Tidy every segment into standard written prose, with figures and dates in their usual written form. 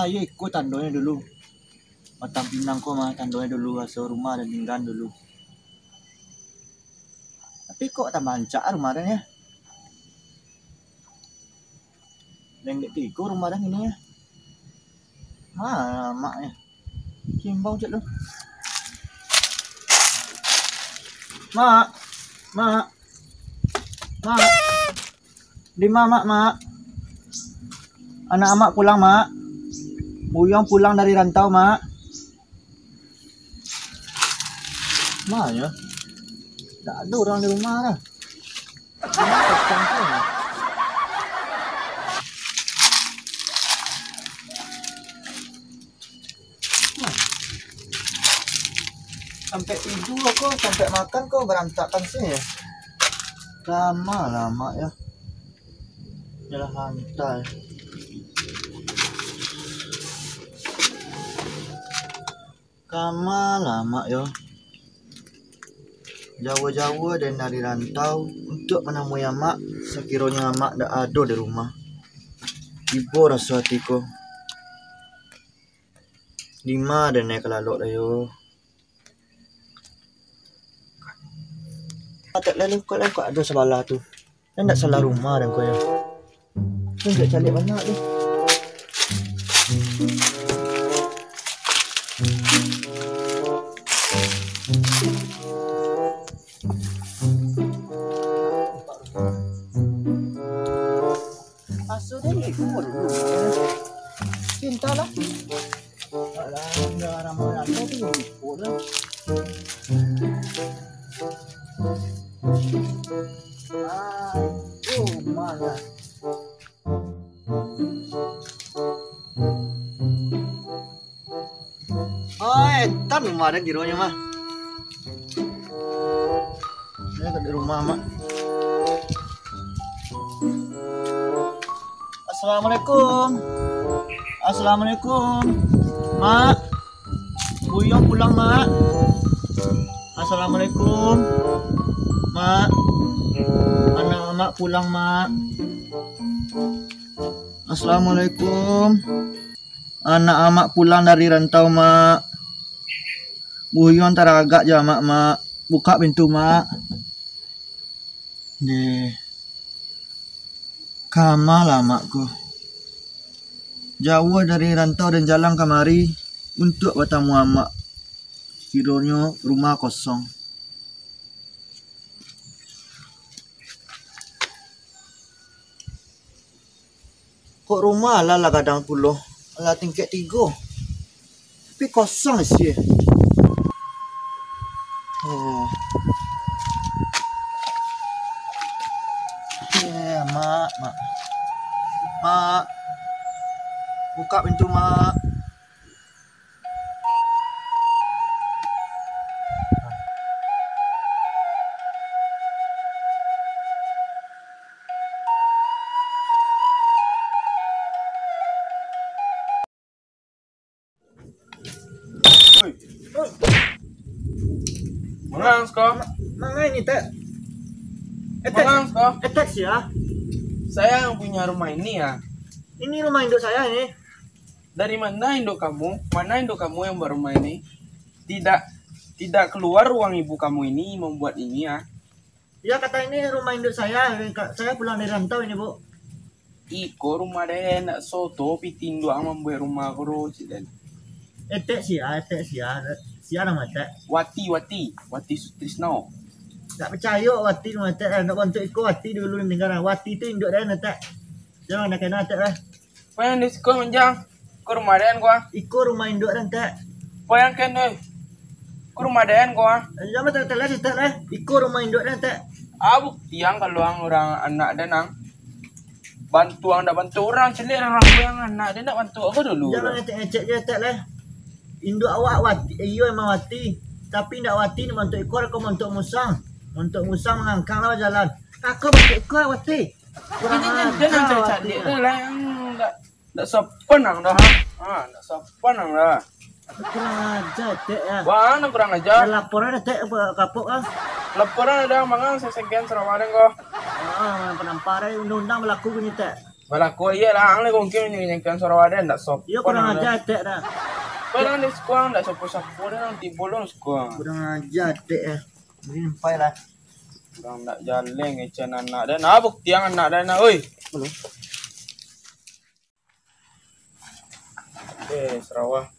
Ya ikut tandonya dulu. Batang Pinang kok mah tandonya dulu, asal rumah dan tinggal dulu. Tapi kok tak mancak rumah dan ya. Lengket tiga rumah dan ini ya. Maknya. Kimbau cek lu. Mak. Di mak. Anak amak pulang mak. Buyong pulang dari rantau mak. Ya. Tak ada orang di rumah dah. Sampai tidur kok, sampai makan kok berantakan sih ya. Lama ya. Jalan hantai. Lama ya. Jauh-jauh dan dari rantau untuk menemui mak, sekiranya mak dak ada di rumah. Ibu rasa hatiku. Lima dan naik kelalok dah yo. Tak lalu kau ada sebelah tu. Dan tak salah rumah dan kau ya. Tunjuk cari banyak tu. Asuh dia ikut dulu. Cinta lah. Alah, dah ramai tu ikut lah. Mana? Tan rumah ada gironya mah. Saya di rumah mak. Assalamualaikum. Mak. Buyong pulang mak. Assalamualaikum. Mak. Anak pulang mak. Assalamualaikum. Anak amak pulang dari rantau mak. Buyong teragak aja mak. Buka pintu mak. Deh. Kamal amakku. Jauh dari rantau dan jalan kemari untuk bertemu amak. Kiranya rumah kosong. Kok rumah lah kadang puluh. Lah tingkat 3. Tapi kosong sih. Mak. Buka pintu mak. Mangang kau. Mana ini teh? Mangang kau. Teks ya. Saya yang punya rumah ini ya. Ini rumah induk saya ini. Dari mana induk kamu? Mana induk kamu yang berumah ini? Tidak keluar ruang ibu kamu ini membuat ini ya. Ya kata ini rumah induk saya. Saya pulang dari rantau ini bu. Iko rumah deh nak soto pitin doang membuat rumah kuro dan Etek sih nama teh. Wati Sutrisno. Tak percaya Wati nama teh. Nak bantu ikut Wati dulu negara. Wati tu induk dia teh. Jangan nak kena teh lah. Pengen di sekolah menjang. Ke rumah deh gua. Ikut rumah induk dan teh. Pengen kena. Ke rumah deh gua. Jangan tak lah teh lah. Ikut rumah induk dan teh. Buktiang kalau orang anak dan nang bantu orang celik orang yang anak dia nak bantu aku dulu. Jangan ecek je tak lah. Induk awak Wati, iyo emang Wati. Tapi ndak Wati ni bantu ikut aku bantu musang. Untuk musang mengangkang lah jalan. Aku bantu ikut Wati. Ini jangan cari dia lah yang ndak sopan nang dah. Ndak sopan nang dah. Kurang ajar tek ya. Wah, nak kurang ajar. Laporan tek kapok ah. Laporan ada mangang sesekian Sarawak kau. Penamparan undang-undang berlaku gini tek. Berlaku iya lah, ang mungkin nyengkan Sarawak ndak sopan. Iya kurang ajar tek dah. Kalau di sekolah ndak sopo-sopo dah nanti bolong sekolah. Kurang ajar tek ya. Ini sampai lah. Kurang ndak jaleng ecen anak dan bukti yang anak dan oi. Belum. Sarawak.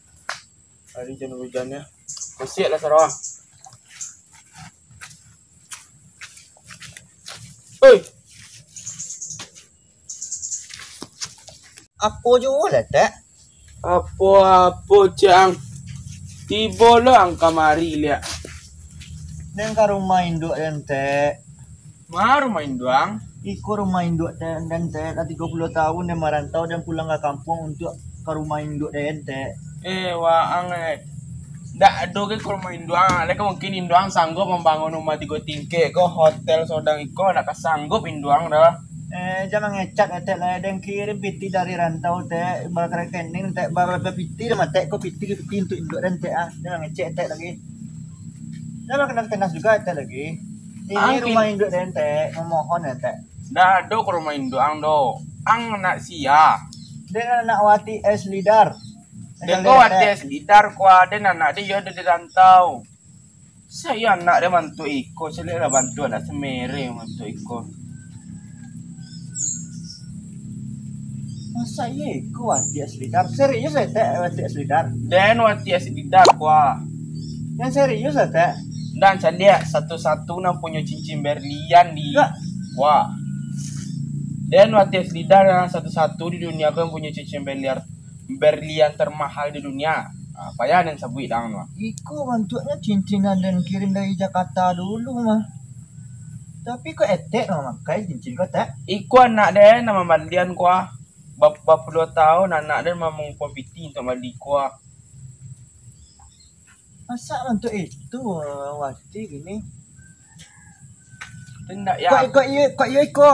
Hari jenuh hujannya. Kesian lah Sarawak. Oi. Apa juga lah tek? Apa cang? Tiba lang kamari lihat. Dan ke rumah induk dan tek. Maru main doang. Ikut rumah induk dan tek. 30 tahun dia merantau dan pulang ke kampung untuk ke rumah induk dan tek. Waang ndak ada ke rumah induang. Lek mungkin induang sanggup membangun rumah 3 tingkat ko hotel sodang iko ndak sanggup induang dah. Jangan ngecak tek lah dan kirim piti dari rantau tek bakar rekening tek berapa piti dah tek ko piti untuk induk dan tek jangan ngecek tek lagi. Jangan kena tenas juga tek lagi. Ini rumah induk dan tek memohon tek. Ndak ada ke rumah induang do. Ang nak sia. Dengan anak Wati es lidar. Dengo Wati es lidar ko ada anak dia ada di rantau. Saya anak dia bantu iko, saya lah bantu anak semere bantu iko. Masa iya ko Wati es lidar? Serius tek Wati es lidar? Dan Wati es lidar ko. Yang serius tek? Dan saya lihat satu-satu nang punya cincin berlian di. Wah. Dan Wati es lidar yang satu-satu di dunia yang punya cincin berlian termahal di dunia. Apa ya dan sabui dang no. Iko bentuknya cincinan dan kirim dari Jakarta dulu mah. Tapi kok etek no makai cincin kau tak? Iko anak dia nama berlian ko. Bapa 10 tahun anak dia mamung piti untuk beli ko. Masa bentuk itu Wati gini? Tidak ya. Kok iko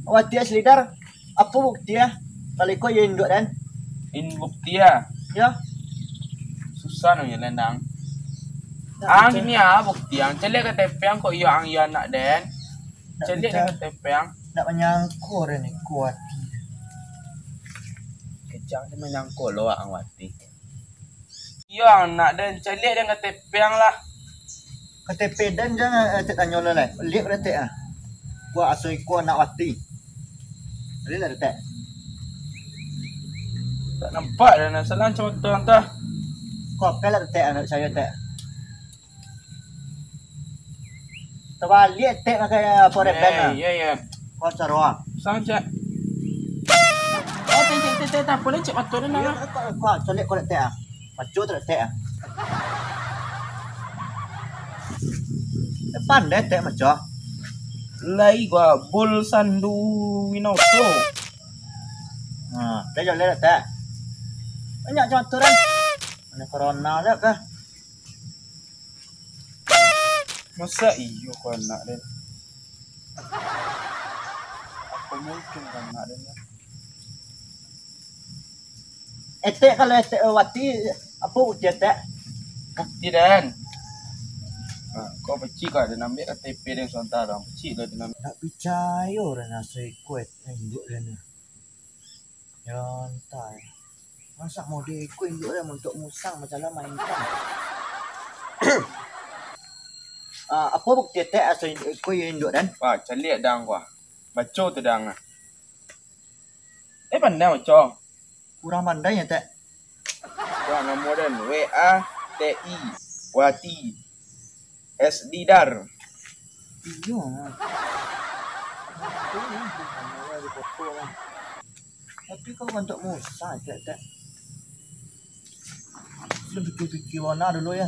Wati es lidar? Apa bukti ya? Kalau iko ya induk dan? Bukti ya. Ya. Susah no lendang. Ang ini ya bukti yang celek KTP yang kok iya ang iya anak den. Celek KTP yang nak menyangkut ni kuat. Kejang dia menyangkut lo ang Wati. Iya anak den celek dengan KTP yang lah. KTP dan jangan tanya lo lah. Lihat dah tak ah. Gua asal ikut anak Wati. Ada tak tak? Tak nampak dah nak salah macam tu entah. Kau kalah tak anak saya tak? Terbalik tak pakai forex bank ah. Ya. Kau Sarawak. Sang cak. Tak boleh cek motor dia nak. Kau solek kau tak ah. Macu tak tak ah. Depan dah tak macu. Lai gua bul sandu winoto. Dah jalan dah tak. Banyak contoh kan. Mana corona dah kah? Masa iyo kau anak den? Apa mungkin kau anak den? Etek kalau etek Wati apa bukti etek? Bukti den. Kau pecik kau ada ambil KTP dan sementara pecik kau ada ambil. Tak percaya orang nasi kuat induk dan Yantai. Masa mau diikut induk dan untuk musang macam lah mainkan. Apa bukti tak asal ikut induk dan? Wah, calik dang wah. Baca tu dang ah. Pandai baca. Kurang pandai ya tak? Wah, nombor dan WATI Wati S Didar. Iya. Tapi kau untuk musang tak? Sudah fikir-fikir warna dulu ya.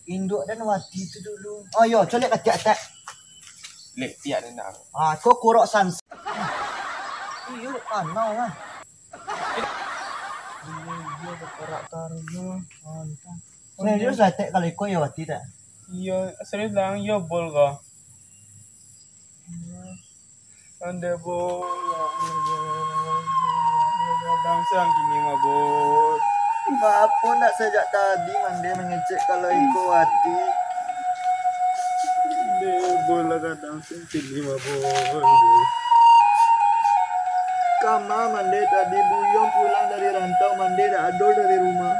Induk dan wati itu dulu. Oh yo, colek kacak tak. Lek tiak dan nak. Kau kurok sans. Iya, panau lah. Dia berperak taruhnya. Mantap. Serius lah tak kalau kau ya wati tak? Iya, serius lang, iya bol kau. Anda bol. Kadang sang kini mah bol. Apa nak sejak tadi mandi mengecek kalau ikut wati. Bol lah kadang sang kini mah bol. Kama mandi tadi buyong pulang dari rantau mandi dah adol dari rumah.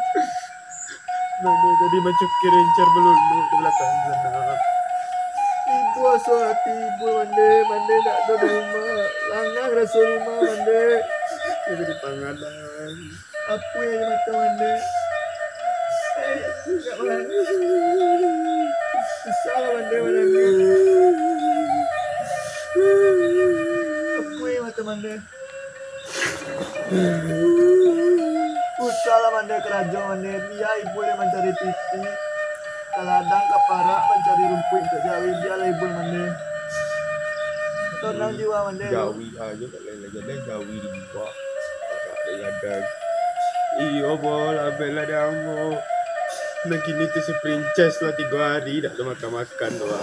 Mandi tadi macam kerencar belulu di belakang sana. Ibu asuh hati ibu mandi dah adol dari rumah. Langang rasa rumah mandi. Itu di Pangalan. Apa yang mata mandi? Tidak mandi. Kesal mandi menangis. Apa yang mata mandi? Usahlah mandi kerajaan mandi. Dia ibu yang mencari titi. Kaladang keparak mencari rumput untuk jawi. Dia lah ibu mandi. Tenang jiwa mandi. Jawi aja tak lain lagi dah jawi di bawah. Tak ada ladang. Iyo bol, abel lah damu. Nak kini tu si princess lah 3 hari dah ada makan-makan tu lah.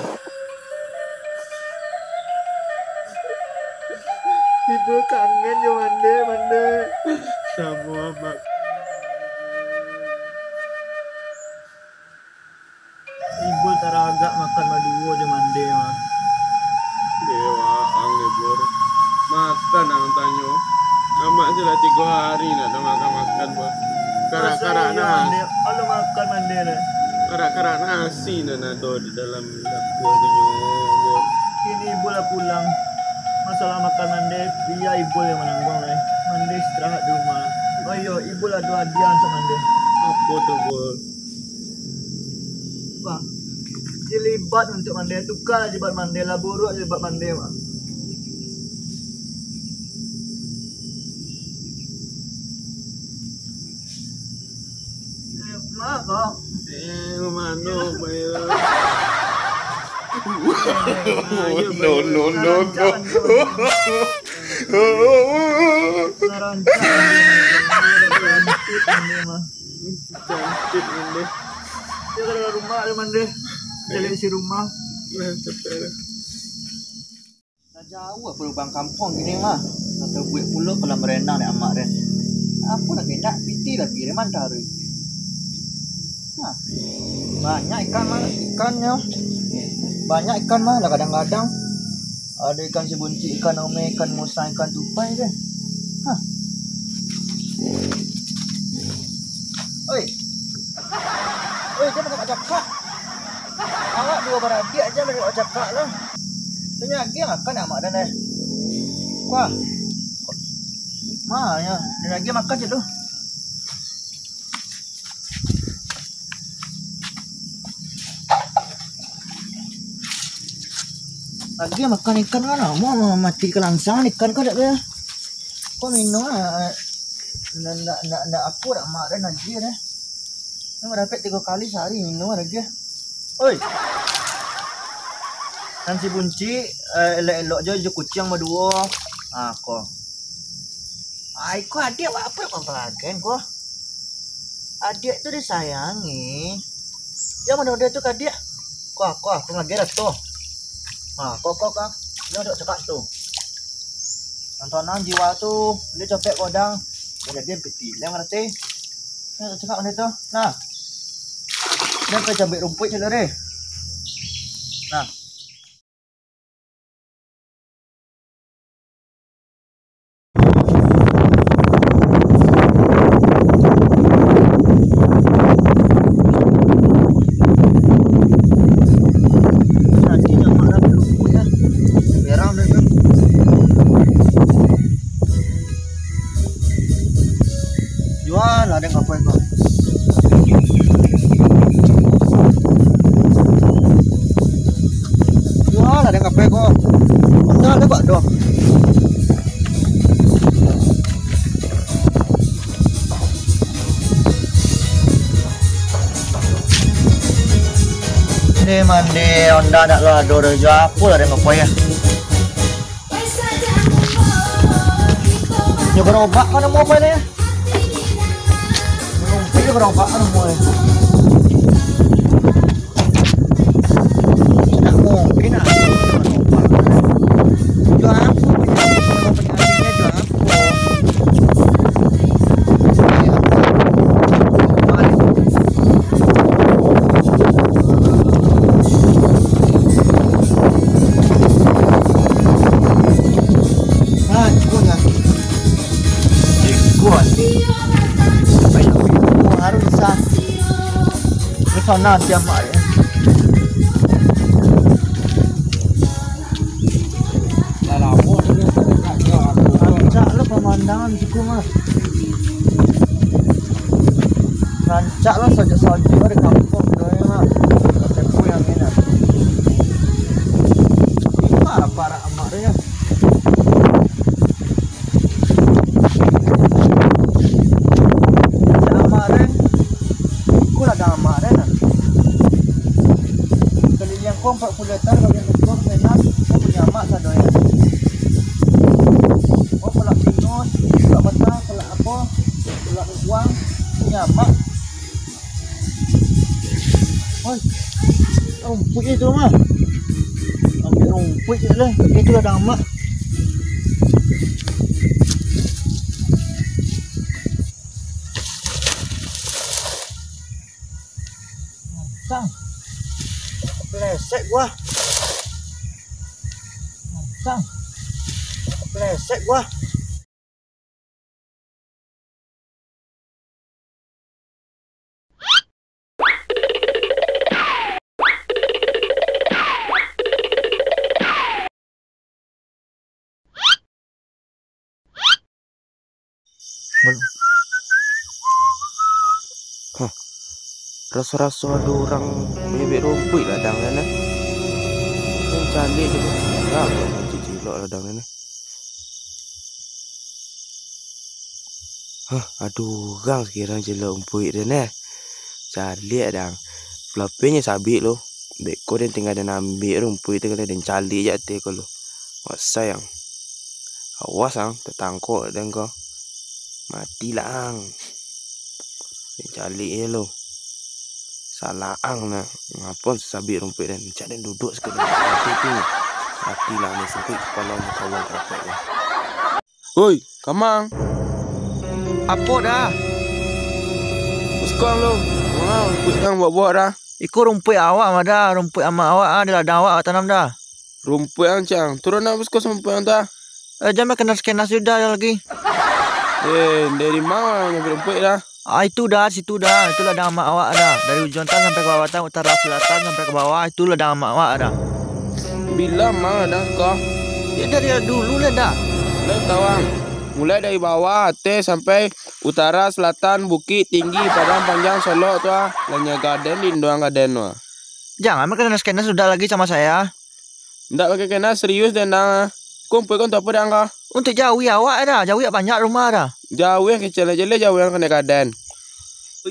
Ibu kangen je mandi. Sama mak. Ibu teragak makan maduo je mandi mah. Dewa angebur. Makan ang tanyo. Nama sila 3 hari nak ada makan-makan buat. Kara-kara nasi. Kalau makan mandi dah. Kara-kara nasi na do di dalam dapur tu nyobor. Kini ibu lah pulang. Masalah makan mandi, dia ibu yang menanggung lah. Mandi istirahat di rumah. Oh iya, ibu lah 2 hadiah untuk mandi. Apa tu bol? Wah, jelibat untuk mandi. Tukar lah jelibat mandi lah. Buruk jelibat mandi mah. Mak kau. Mana bayar? No. Cantik mandi. Dia ada rumah ada mandi. Jadi di rumah. Dah jauh perubahan kampung gini mah. Atau buat pulau kolam renang ni amak ren. Apa nak kena piti lagi reman taruh. Banyak ikannya. Banyak ikan mah lah kadang-kadang. Ada ikan sebunci, ikan ome, ikan musang, ikan tupai deh. Oi, jangan cakap. Awak 2 beradik aja dari cakap lah. Tanya lagi makan amak dan deh. Wah. Ya, dia lagi makan je tu. Lagi makan ikan kan mau mati kelangsangan ikan kau tak dia. Kau minum nak aku nak mak dan lagi dah. Nak dapat 3 kali sehari minum lagi. Oi. Nanti bunci elok-elok je kucing berdua. Kau. Kau adik apa nak pelagan kau? Adik tu disayangi. Yang mana dia tu adik? Kau lagi dah tu. Kau. Dia duk cakap tu. Tontonan jiwa tu, dia copek kodang. Dia peti. Dia ngerti? Dia cakap macam tu. Nah. Sampai cabai rumput je lah deh. Nah. Jual ada nggak kue kok? Jual ada nggak kue kok? Enggak ada pak dong. Ini mandi onda nak lo ada jual apa ada nggak kue ya? Nyoba obat mana mau apa ya? Ini berapa kan mulai? Tidak mungkin ada. Jual apa? Penyajiannya jual apa? Ah, punya. Kuat. Harus bisa ke sana tiap hari. Rancak lah pemandangan cukup mas. Rancak lah saja-saja di kampung doang mas. Tempo yang enak. Ini para amat ya. Kong 40 liter bagian ekor menak kau punya mak sado ya. Oh pelak pinus, pelak batang, pelak apa, pelak uang punya mak. Oi, rumput itu mah. Ambil rumput je lah, itu ada mak. Sang. Lesek gua. Sang. Lesek gua. Hah. Rasa-rasa ada orang bebek rumput ladang kan eh. Yang cantik je tu. Ya, cicilok ladang ni. Hah, aduh, orang sekarang jelak rumput dia ni. Cantik ladang. Pelapenya sabit lo. Beko dia tinggal dan ambil rumput tu kena dan calik je hati kau lo. Wah sayang. Awas ang, tertangkuk dan kau. Matilah ang. Dan calik je lo. Salah ang na ngapun sabit rumput dan cak dan duduk sekali hati tu matilah ni sempit kepala ni kawan rapat dia. Oi, Kamang. Apa dah? Uskong lo. Wah, rumput kang buat-buat dah. Ikut rumput awak mah dah, rumput amak awak ada ladang awak tanam dah. Rumput yang cang, turun nak uskong rumput yang dah. Jangan kenas-kenas sudah lagi. Dari mana yang rumput dah? Itu dah, situ dah. Itu ladang amak awak dah. Dari ujung tan sampai ke bawah tan, utara selatan sampai ke bawah. Itu ladang amak awak dah. Bila mana dah kau? Ya dari dulu lah dah. Dah tawang. Mulai dari bawah atas sampai utara, selatan, bukit, tinggi, padang, panjang, solok tu ah. Lanya garden, lindoang garden tu ah. Jangan makan kenas-kenas sudah lagi sama saya. Ndak pakai kena serius dan dah. Kumpul kau tu apa dah kau? Untuk jauh awak dah. Jauh banyak rumah dah. Jauh yang kecil aja lah, jauh yang kena garden.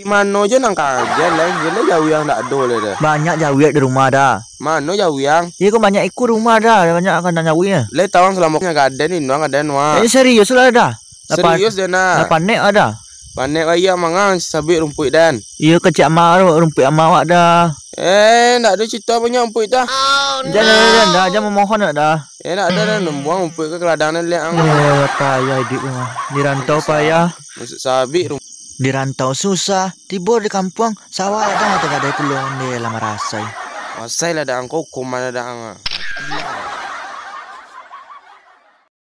Mana je nang kajian lah, jadi jauh yang tak ada lah dah. Banyak jauh di rumah dah. Mana jauh yang? Iya kau banyak ikut rumah dah, banyak akan jauhnya. Le tawang selamanya garden ini, nuang garden wah. Ini serius lah dah. Serius dah nak. Dah panek ada. Panek ayam mangang sabit rumput dan. Iya kecik amak rumput amak awak dah. Nak ada cerita banyak rumput dah. Jangan memohon dah. Nak ada dah buang rumput ke ladang ni liang. Payah hidup mah. Di rantau payah. Masuk sabit rumput. Di rantau susah, tibur di kampung sawah ada nggak ada tulungan di lama rasai. Wasai lah dah angkau kumana dah anga.